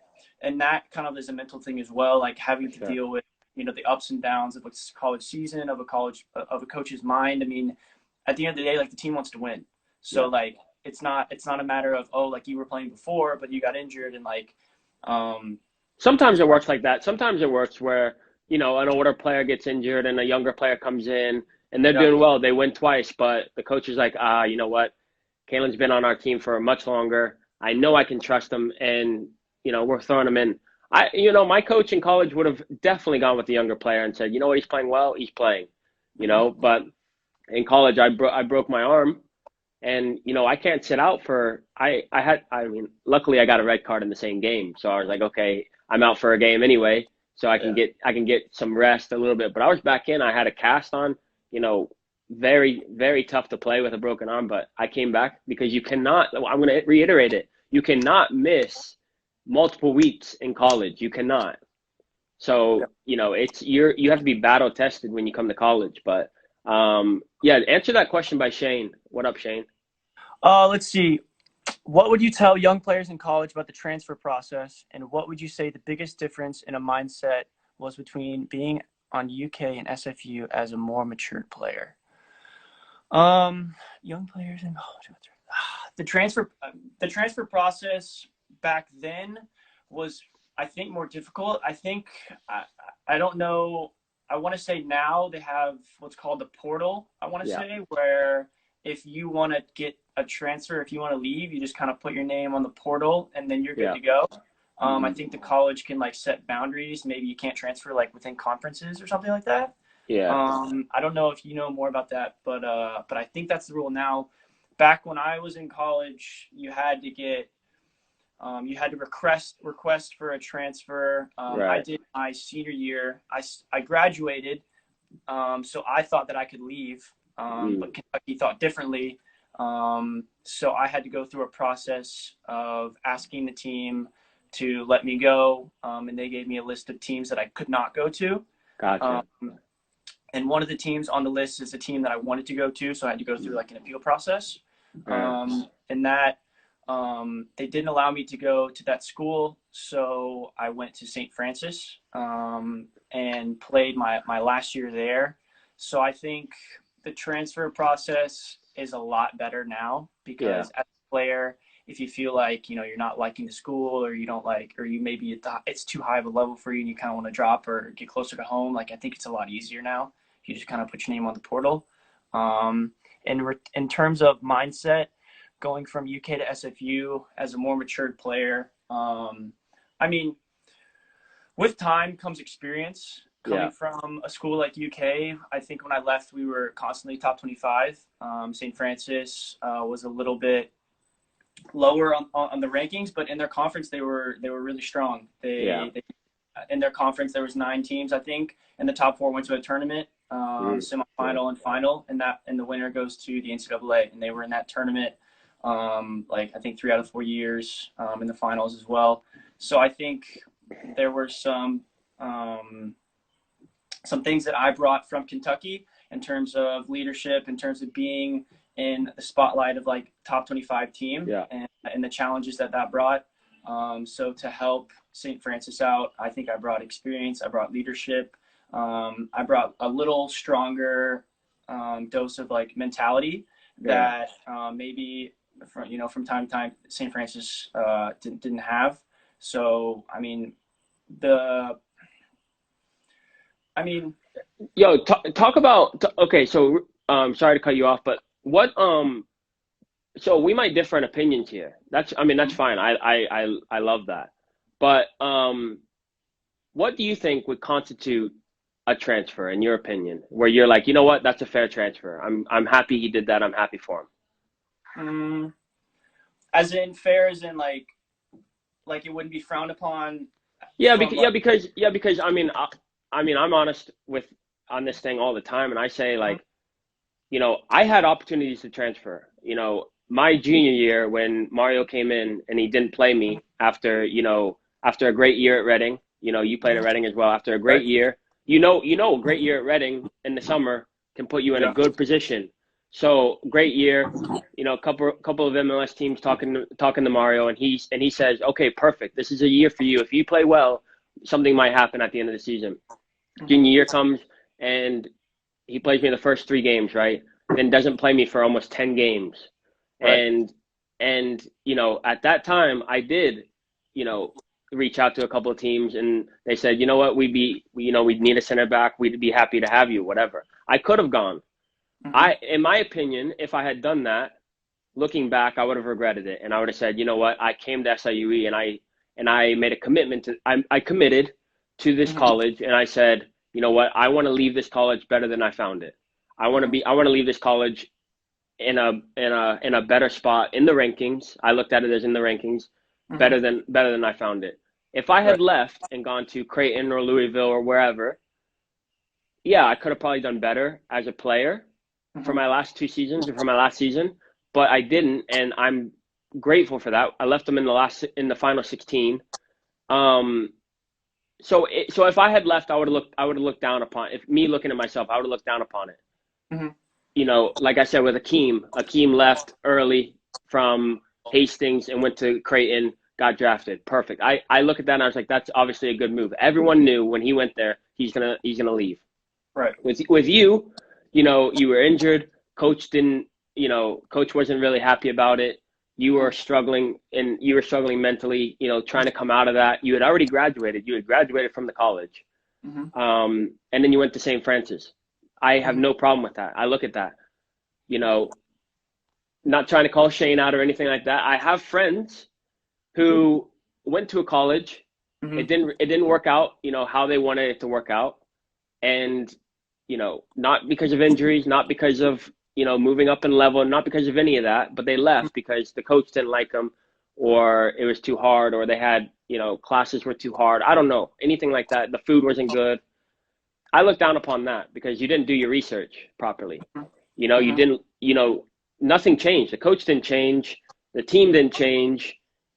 and that kind of is a mental thing as well, like having to deal with, you know, the ups and downs of a college season, of a coach's mind. I mean, at the end of the day, like the team wants to win. So like, it's not a matter of, oh, like you were playing before, but you got injured and like, sometimes it works like that. Sometimes it works where, you know, an older player gets injured and a younger player comes in and they're doing well. They win twice, but the coach is like, you know what? Kaelon's been on our team for much longer. I know I can trust him, and, you know, we're throwing him in. My coach in college would have definitely gone with the younger player and said, you know what, he's playing well, he's playing, you know. But in college, I broke my arm, and, you know, I can't sit out for, luckily I got a red card in the same game. So I was like, okay, I'm out for a game anyway, so I can get some rest a little bit. But I was back in, I had a cast on, you know, very, very tough to play with a broken arm, but I came back because you cannot, I'm going to reiterate it, you cannot miss multiple weeks in college. You cannot. So, you know, you have to be battle tested when you come to college. But answer that question by Shane. What up, Shane? Let's see. What would you tell young players in college about the transfer process, and what would you say the biggest difference in a mindset was between being on UK and SFU as a more matured player? young players and the transfer process back then was, I think, more difficult. I think I don't know. I want to say now they have what's called the portal. I want to say where if you want to get a transfer, if you want to leave, you just kind of put your name on the portal and then you're good to go. I think the college can like set boundaries. Maybe you can't transfer like within conferences or something like that. Yeah. I don't know if you know more about that, but I think that's the rule now. Back when I was in college, you had to request for a transfer. I did my senior year. I graduated, so I thought that I could leave, but Kentucky thought differently. So I had to go through a process of asking the team to let me go, and they gave me a list of teams that I could not go to. Gotcha. And one of the teams on the list is a team that I wanted to go to, so I had to go through like an appeal process. And that they didn't allow me to go to that school, so I went to St. Francis and played my last year there. So I think the transfer process is a lot better now because as a player, if you feel like you're not liking the school or you don't like, or you maybe it's too high of a level for you and you kind of want to drop or get closer to home, like I think it's a lot easier now. You just kind of put your name on the portal. In terms of mindset, going from UK to SFU as a more matured player, I mean, with time comes experience. Coming from a school like UK, I think when I left, we were constantly top 25. St. Francis was a little bit lower on the rankings, but in their conference, they were really strong. They in their conference, there was 9 teams, I think, and the top 4 went to a tournament, semifinal and final, and the winner goes to the NCAA, and they were in that tournament like I think 3 out of 4 years in the finals as well. So I think there were some things that I brought from Kentucky in terms of leadership, in terms of being in the spotlight of like top 25 team and the challenges that brought. So to help St. Francis out, I think I brought experience, I brought leadership, I brought a little stronger dose of like mentality that maybe from time to time St. Francis didn't have. So I mean, yo, talk about okay. So sorry to cut you off, but what so we might differ in opinions here. That's fine. I love that. But what do you think would constitute a transfer in your opinion, where you're like, you know what, that's a fair transfer. I'm happy he did that. I'm happy for him. As in fair, as in like it wouldn't be frowned upon. Because I mean I'm honest on this thing all the time, and I say like, I had opportunities to transfer. My junior year when Mario came in and he didn't play me after a great year at Reading. You played at Reading as well. After a great year, a great year at Reading in the summer can put you in a good position. So great year, couple of MLS teams talking to Mario, and he says, okay, perfect. This is a year for you. If you play well, something might happen at the end of the season. Junior year comes and he plays me the first 3 games, right? Then doesn't play me for almost 10 games. Right. And at that time I did, reach out to a couple of teams, and they said, you know what, we'd need a center back. We'd be happy to have you, whatever. I could have gone. In my opinion, if I had done that, looking back, I would have regretted it. And I would have said, you know what, I came to SIUE and I made a commitment I committed to this college, and I said, you know what, I want to leave this college better than I found it. I want to leave this college in a better spot in the rankings. I looked at it as in the rankings, better than I found it. If I had left and gone to Creighton or Louisville or wherever, I could have probably done better as a player for my last 2 seasons or for my last season, but I didn't, and I'm grateful for that. I left them in the final 16. So if I had left, I would have looked down upon. If me looking at myself, I would have looked down upon it. Like I said, with Akeem left early from Hastings and went to Creighton, got drafted. Perfect. I look at that and I was like, that's obviously a good move. Everyone knew when he went there, he's gonna leave. Right. With you, you were injured. Coach didn't coach wasn't really happy about it. You were struggling mentally, trying to come out of that. You had already graduated. You had graduated from the college. Mm-hmm. And then you went to St. Francis. I have no problem with that. I look at that, not trying to call Shane out or anything like that. I have friends who went to a college. Mm-hmm. It didn't work out, how they wanted it to work out. And, not because of injuries, not because of, moving up in level, not because of any of that, but they left because the coach didn't like them, or it was too hard, or they had, classes were too hard. I don't know, anything like that. The food wasn't good. I look down upon that because you didn't do your research properly. You didn't, nothing changed. The coach didn't change. The team didn't change.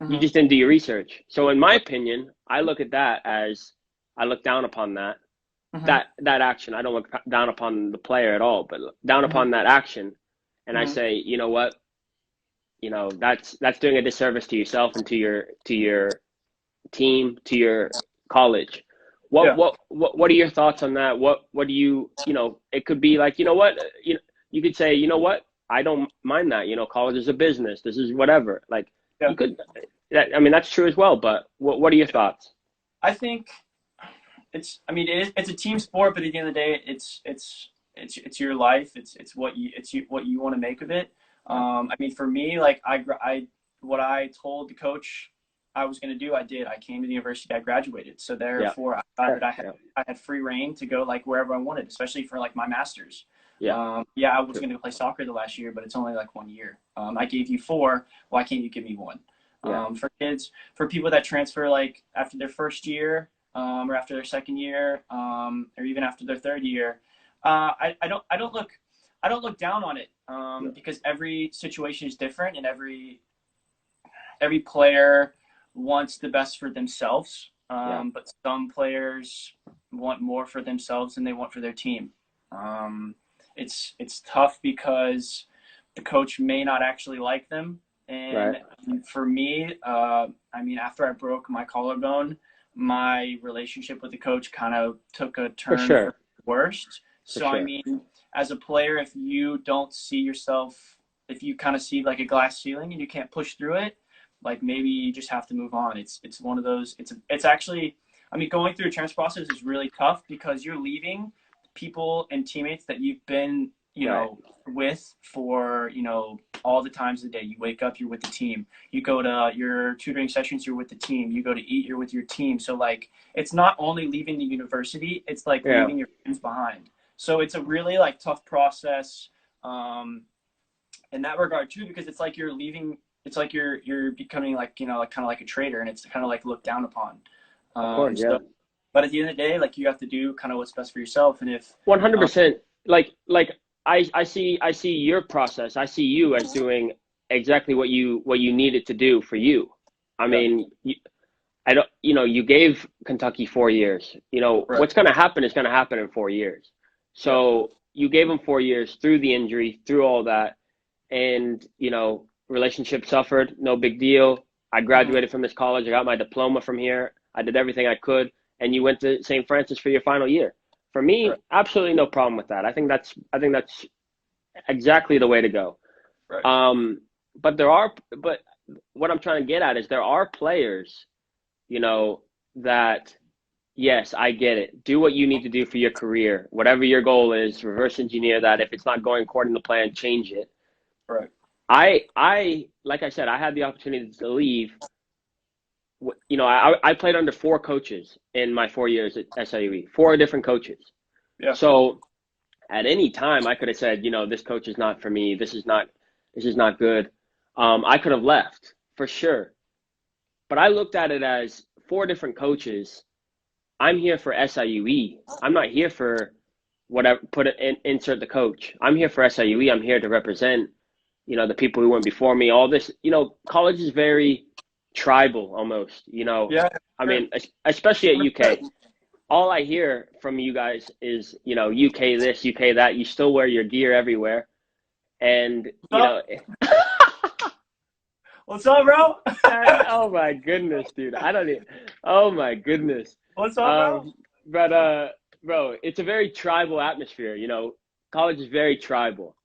You just didn't do your research. So in my opinion, I look at that as, I look down upon that. That action. I don't look down upon the player at all, but down upon that action. And I say, you know what? That's doing a disservice to yourself and to your team, to your college. What are your thoughts on that? What do you, it could be like, you could say, I don't mind that, college is a business. This is whatever. Like you could, that's true as well. But what are your thoughts? I think it's a team sport, but at the end of the day, it's your life. It's what you want to make of it. For me, like what I told the coach I was going to do, I did. I came to the university, I graduated. So therefore, I thought that I had free reign to go like wherever I wanted, especially for like my master's. I was going to play soccer the last year, but it's only like 1 year. I gave you 4. Why can't you give me 1? For people that transfer like after their first year, or after their second year, or even after their third year, I don't look down on it, because every situation is different, and every player wants the best for themselves. But some players want more for themselves than they want for their team. It's tough because the coach may not actually like them. And for me, after I broke my collarbone, my relationship with the coach kind of took a turn for the worst. As a player, if you don't see yourself, if you kind of see like a glass ceiling and you can't push through it, like maybe you just have to move on. It's one of those, it's actually, going through a transfer process is really tough because you're leaving people and teammates that you've been, with for, all the times of the day. You wake up, you're with the team. You go to your tutoring sessions, you're with the team. You go to eat, you're with your team. So like, it's not only leaving the university, it's like leaving your friends behind. So it's a really like tough process, in that regard too, because it's like you're leaving, it's like you're becoming like, kind of like a traitor, and it's kind of like looked down upon. But at the end of the day, like you have to do kind of what's best for yourself. And if 100%, I see your process. I see you as doing exactly what you needed to do for you. You gave Kentucky 4 years. What's going to happen is going to happen in 4 years. So you gave them 4 years through the injury, through all that, and relationship suffered. No big deal. I graduated from this college. I got my diploma from here. I did everything I could, and you went to St. Francis for your final year. For me, absolutely no problem with that. I think that's exactly the way to go. But what I'm trying to get at is there are players, that, yes, I get it. Do what you need to do for your career. Whatever your goal is, reverse engineer that. If it's not going according to plan, change it. Right. I like I said, I had the opportunity to leave. I played under 4 coaches in my 4 years at SIUE, 4 different coaches. So at any time I could have said, this coach is not for me. This is not good. I could have left for sure. But I looked at it as 4 different coaches. I'm here for SIUE. I'm not here for whatever, insert the coach. I'm here for SIUE. I'm here to represent, the people who went before me. All this, college is very tribal almost, especially at UK. All I hear from you guys is, UK this, UK that. You still wear your gear everywhere. And, What's up, bro? Oh my goodness, dude. Oh my goodness. What's up, bro? But, bro, it's a very tribal atmosphere, College is very tribal.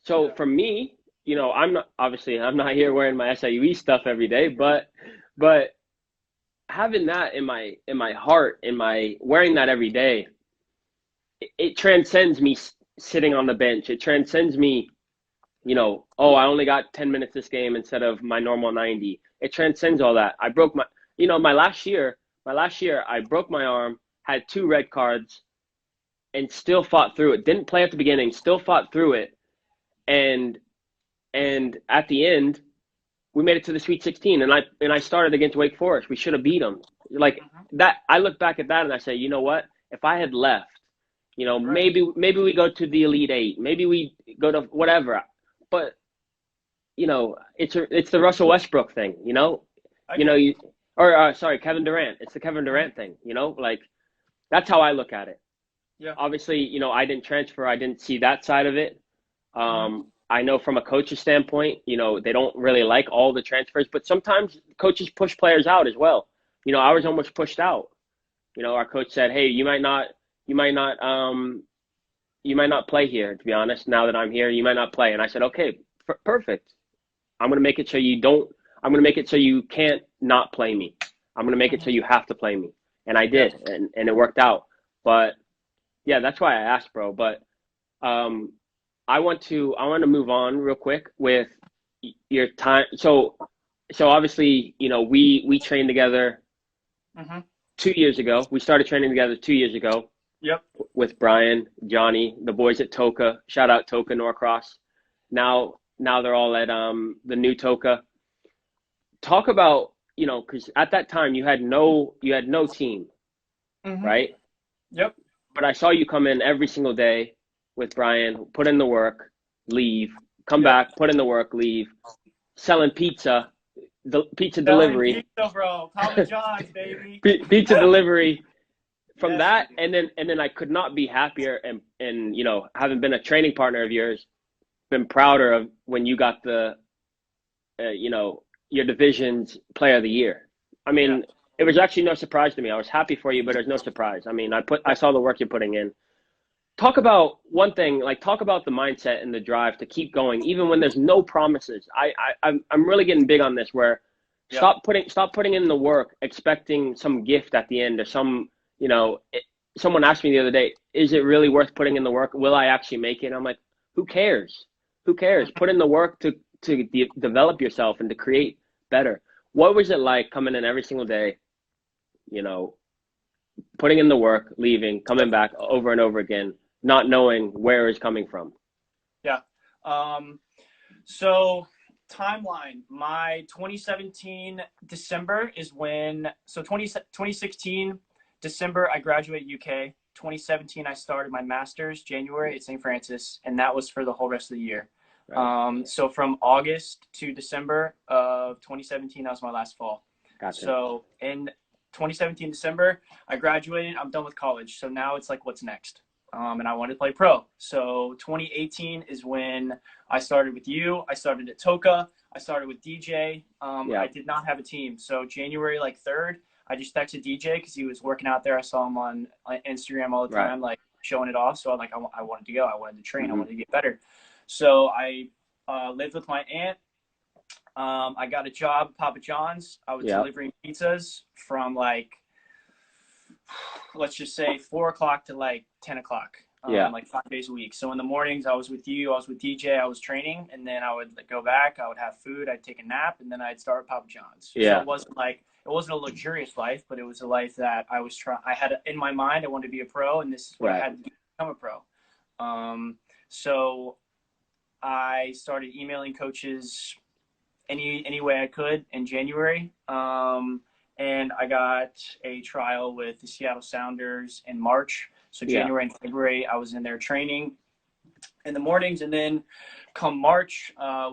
So for me, I'm not here wearing my SIUE stuff every day, but having that in my heart, in my wearing that every day, it transcends me sitting on the bench. It transcends me, oh, I only got 10 minutes this game instead of my normal 90. It transcends all that. I broke my last year, I broke my arm, had 2 red cards, and still fought through it. Didn't play at the beginning, still fought through it. And at the end, we made it to the Sweet 16, and I started against Wake Forest. We should have beat them. Like that, I look back at that and I say, you know what? If I had left, maybe we go to the Elite Eight, maybe we go to whatever. But it's the Russell Westbrook thing, sorry, Kevin Durant. It's the Kevin Durant thing, like that's how I look at it. Yeah. Obviously, I didn't transfer. I didn't see that side of it. I know from a coach's standpoint, they don't really like all the transfers, but sometimes coaches push players out as well. I was almost pushed out. Our coach said, "Hey, you might not play here. To be honest, now that I'm here, you might not play." And I said, "Okay, perfect. I'm gonna make it so you don't. I'm gonna make it so you can't not play me. I'm gonna make it so you have to play me." And I did, and it worked out. But yeah, that's why I asked, bro. But I want to move on real quick with your time. So obviously, we trained together 2 years ago. We started training together 2 years ago. Yep. With Brian, Johnny, the boys at Toka. Shout out Toka Norcross. Now they're all at the new Toka. Talk about, because at that time you had no team, right? Yep. But I saw you come in every single day with Brian, put in the work, leave, come back, put in the work, leave, selling pizza, pizza delivery. Pizza, bro. Papa John's, baby. Pizza delivery. From that, and then I could not be happier, and having been a training partner of yours, been prouder of when you got the, your division's player of the year. I mean, it was actually no surprise to me. I was happy for you, but there's no surprise. I mean, I saw the work you're putting in. Talk about one thing, talk about the mindset and the drive to keep going, even when there's no promises. I'm really getting big on this, where stop putting in the work, expecting some gift at the end or some, someone asked me the other day, is it really worth putting in the work? Will I actually make it? I'm like, who cares? Who cares? Put in the work to develop yourself and to create better. What was it like coming in every single day, putting in the work, leaving, coming back over and over again, not knowing where it's coming from? Yeah. So timeline, my 2017 December is when, 2016 December, I graduated UK. 2017, I started my master's January at St. Francis, and that was for the whole rest of the year. Right. So from August to December of 2017, that was my last fall. Gotcha. So in 2017 December, I graduated. I'm done with college. So now it's like, what's next? And I wanted to play pro. So 2018 is when I started with you. I started at Toka. I started with DJ. I did not have a team. So January 3rd, I just texted DJ because he was working out there. I saw him on Instagram all the time, showing it off. So I'm like, I wanted to go. I wanted to train. I wanted to get better. So I lived with my aunt. I got a job at Papa John's. I was delivering pizzas from let's just say 4 o'clock to 10 o'clock. 5 days a week. So in the mornings I was with you, I was with DJ, I was training, and then I would go back, I would have food, I'd take a nap, and then I'd start Papa John's. Yeah. So it wasn't a luxurious life, but it was a life that I had in my mind. I wanted to be a pro, and this is what I had to do to become a pro. So I started emailing coaches any way I could in January. And I got a trial with the Seattle Sounders in March. So January and February, I was in there training in the mornings, and then come March, I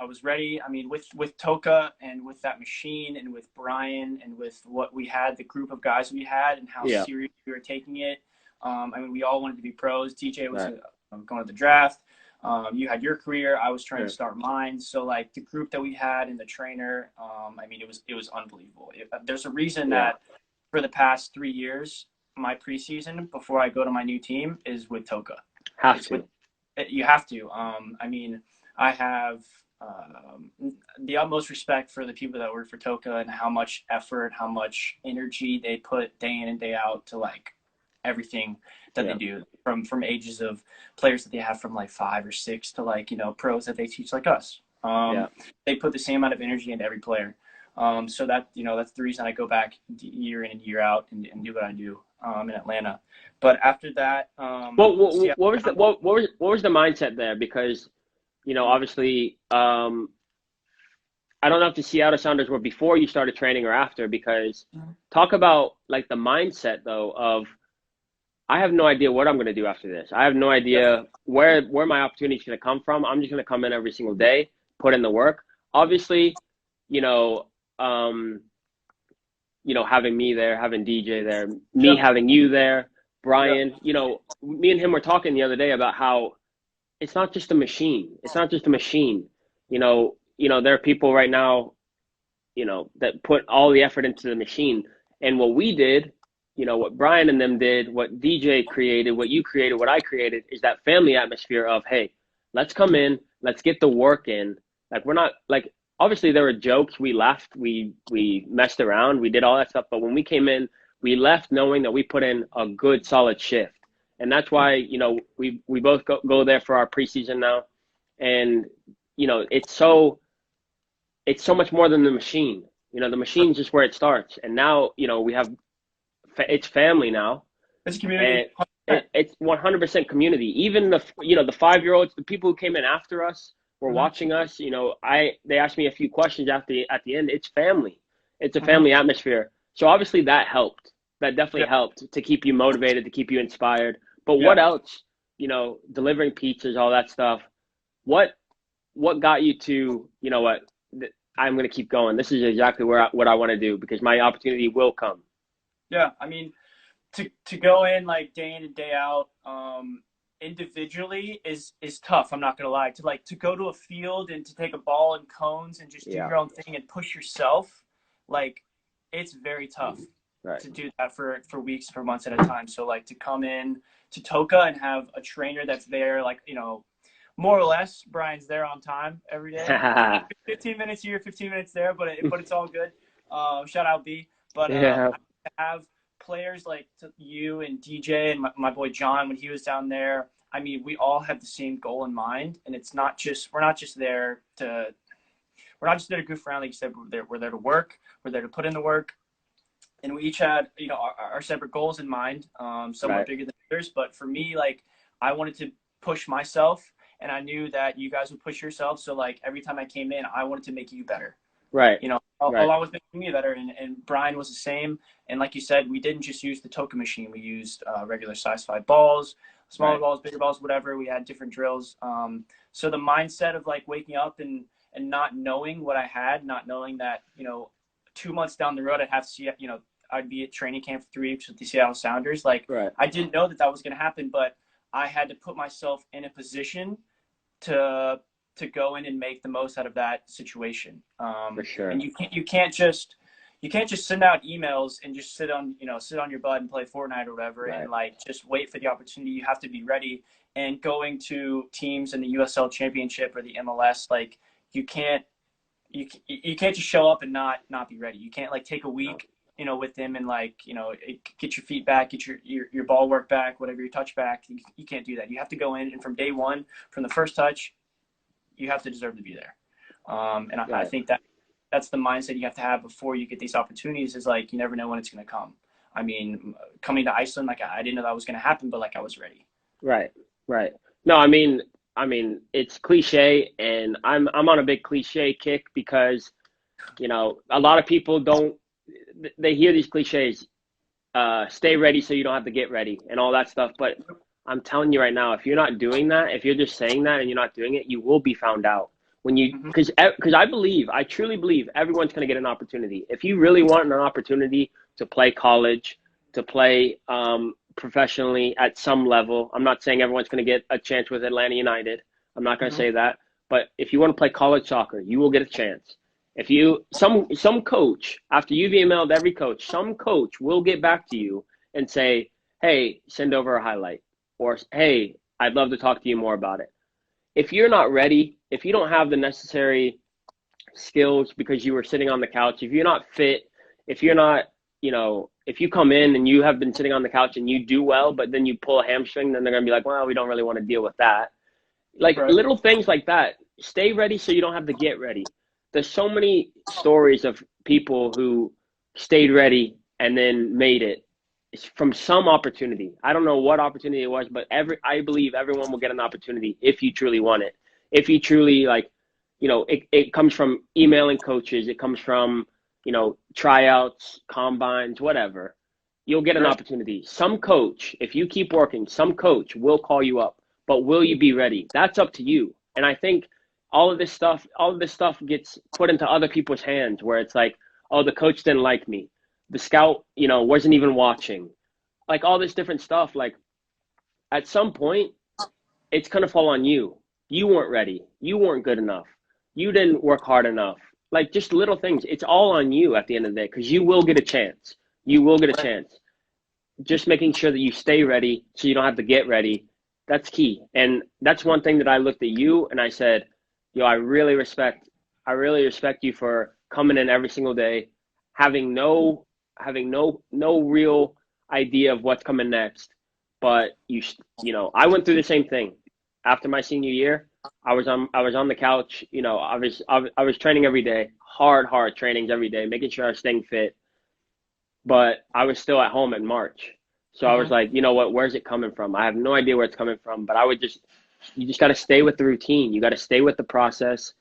was ready. I mean, with Toka and with that machine and with Brian and with what we had, the group of guys we had, and how serious we were taking it. I mean, we all wanted to be pros. DJ was going to the draft. You had your career. I was trying to start mine. So the group that we had and the trainer, I mean, it was unbelievable. There's a reason that for the past 3 years, my preseason before I go to my new team is with Toka. You have to. I mean, I have the utmost respect for the people that work for Toka and how much effort, how much energy they put day in and day out to like everything that they do, from ages of players that they have from like 5 or 6 to like, you know, pros that they teach like us. They put the same amount of energy into every player. So that, you know, that's the reason I go back year in and year out and do what I do in Atlanta. But after that, what was the mindset there? Because, you know, obviously, I don't know if the Seattle Sounders were before you started training or after, because talk about like the mindset though of, I have no idea what I'm going to do after this. I have no idea where my opportunity is going to come from. I'm just going to come in every single day, put in the work. Obviously, you know, having me there, having DJ there, me having you there, Brian, you know, me and him were talking the other day about how it's not just a machine. It's not just a machine. You know, there are people right now, you know, that put all the effort into the machine. And what we did, you know, what Brian and them did, what DJ created, what you created, what I created, is that family atmosphere of, hey, let's come in, let's get the work in. Like, we're not, like, obviously there were jokes, we laughed, we messed around, we did all that stuff. But when we came in, we left knowing that we put in a good, solid shift. And that's why, you know, we both go there for our preseason now. And, you know, it's so much more than the machine. You know, the machine's just where it starts. And now, you know, it's family now. It's community. It's 100% community. Even the 5-year-olds, the people who came in after us were watching us. You know, they asked me a few questions at the end. It's family. It's a family atmosphere. So obviously that helped. That definitely helped to keep you motivated, to keep you inspired. But what else? You know, delivering pizzas, all that stuff. What got you to, you know what, I'm going to keep going. This is exactly what I want to do, because my opportunity will come. Yeah, I mean, to go in like day in and day out, individually is tough. I'm not gonna lie. To go to a field and to take a ball and cones and just do your own thing and push yourself, like, it's very tough to do that for weeks, for months at a time. So like, to come in to Toka and have a trainer that's there, like, you know, more or less, Brian's there on time every day. 15 minutes here, 15 minutes there, but it's all good. Shout out B. But I have players like you and DJ and my boy John when he was down there. I mean, we all have the same goal in mind, and we're not just there to goof around. Like you said, we're there to work. We're there to put in the work, and we each had, you know, our separate goals in mind. Some were bigger than others, but for me, like, I wanted to push myself, and I knew that you guys would push yourself. So like, every time I came in, I wanted to make you better. Right. You know, along with making me better. And Brian was the same. And like you said, we didn't just use the Toka machine. We used regular size 5 balls, smaller balls, bigger balls, whatever. We had different drills. So the mindset of like waking up and not knowing what I had, not knowing that, you know, 2 months down the road, I'd have to see, you know, I'd be at training camp for 3 weeks with the Seattle Sounders. Like, I didn't know that was going to happen, but I had to put myself in a position to go in and make the most out of that situation. For sure. And you can't just send out emails and just sit on your butt and play Fortnite or whatever and like just wait for the opportunity. You have to be ready. And going to teams in the USL Championship or the MLS, like, you can't just show up and not be ready. You can't like take a week, you know, with them and like, you know, get your feet back, get your ball work back, whatever, your touch back. You can't do that. You have to go in, and from day one, from the first touch, you have to deserve to be there. And I think that's the mindset you have to have before you get these opportunities, is like, you never know when it's going to come. I mean, coming to Iceland, like, I didn't know that was going to happen, but like, I was ready. Right. No, I mean, it's cliche, and I'm on a big cliche kick because, you know, a lot of people they hear these cliches, stay ready so you don't have to get ready and all that stuff. But I'm telling you right now, if you're not doing that, if you're just saying that and you're not doing it, you will be found out. When you, because I truly believe everyone's going to get an opportunity. If you really want an opportunity to play college, to play professionally at some level, I'm not saying everyone's going to get a chance with Atlanta United. I'm not going to say that. But if you want to play college soccer, you will get a chance. If you, some coach, after you've emailed every coach, some coach will get back to you and say, hey, send over a highlight. Or, hey, I'd love to talk to you more about it. If you're not ready, if you don't have the necessary skills because you were sitting on the couch, if you're not fit, if you're not, if you come in and you have been sitting on the couch and you do well, but then you pull a hamstring, then they're going to be like, well, we don't really want to deal with that. Like little things like that. Stay ready so you don't have to get ready. There's so many stories of people who stayed ready and then made it from some opportunity. I don't know what opportunity it was, but I believe everyone will get an opportunity if you truly want it. If you truly it comes from emailing coaches. It comes from, tryouts, combines, whatever. You'll get an opportunity. Some coach, if you keep working, some coach will call you up, but will you be ready? That's up to you. And I think all of this stuff gets put into other people's hands where it's like, oh, the coach didn't like me. The scout, wasn't even watching. Like all this different stuff. Like at some point, it's going to fall on you. You weren't ready. You weren't good enough. You didn't work hard enough. Like just little things. It's all on you at the end of the day because you will get a chance. You will get a chance. Just making sure that you stay ready so you don't have to get ready. That's key. And that's one thing that I looked at you and I said, I really respect you for coming in every single day, having no real idea of what's coming next. But I went through the same thing. After my senior year, I was on the couch. I was training every day, hard trainings every day, making sure I was staying fit. But I was still at home in March. So I was like, you know what, where's it coming from? I have no idea where it's coming from, but you just got to stay with the routine. You got to stay with the process.